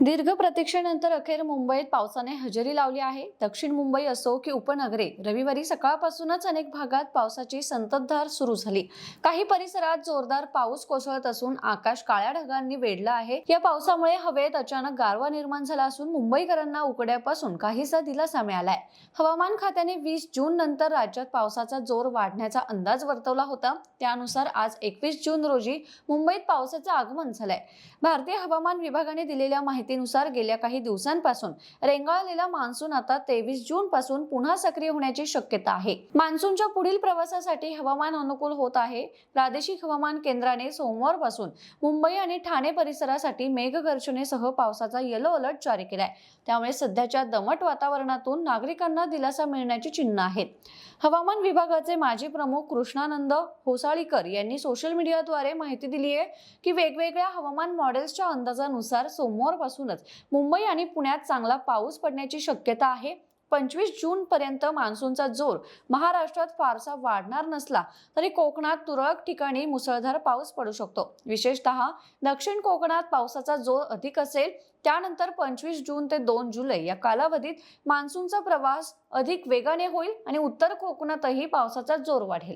दीर्घ प्रतीक्षेनंतर अखेर मुंबईत पावसाने हजेरी लावली आहे। दक्षिण मुंबई असो की उपनगरे, रविवारी सकाळपासूनच अनेक भागात पावसाची संततधार सुरू झाली। काही परिसरात जोरदार पाऊस कोसळत असून आकाश काळ्या ढगांनी वेढलं आहे। या पावसामुळे हवेत अचानक गारवा निर्माण झाला असून मुंबईकरांना उकड्यापासून काहीसा दिलासा मिळालाय। हवामान खात्याने 20 जून नंतर राज्यात पावसाचा जोर वाढण्याचा अंदाज वर्तवला होता। त्यानुसार आज 21 जून रोजी मुंबईत पावसाचं आगमन झालंय। भारतीय हवामान विभागाने दिलेल्या माहितीनुसार गेल्या काही दिवसांपासून रेंगाळलेला मान्सून आता 23 जून पासून पुन्हा सक्रिय होण्याची शक्यता आहे। मान्सूनच्या पुढील प्रवासासाठी हवामान अनुकूल होत आहे। प्रादेशिक हवामान केंद्राने सोमवारपासून मुंबई आणि ठाणे परिसरासाठी मेघगर्जनेसह पावसाचा येलो अलर्ट जारी केलाय। त्यामुळे सध्याच्या दमट वातावरणातून नागरिकांना दिलासा मिळण्याची चिन्ह आहेत। हवामान विभागाचे माजी प्रमुख कृष्णानंद होसाळीकर यांनी सोशल मीडियाद्वारे माहिती दिली आहे की वेगवेगळ्या हवामान मॉडेल्सच्या अंदाजानुसार सोमवारपासूनच मुंबई आणि पुण्यात चांगला पाऊस पडण्याची शक्यता आहे। 25 जून पर्यंत मान्सूनचा जोर महाराष्ट्रात फारसा वाढणार नसला तरी कोकणात तुरळक ठिकाणी मुसळधार पाऊस पडू शकतो। विशेषतः दक्षिण कोकणात पावसाचा जोर अधिक असेल। त्यानंतर 25 जून ते 2 जुलै या कालावधीत मान्सूनचा प्रवास अधिक वेगाने होईल आणि उत्तर कोकणातही पावसाचा जोर वाढेल।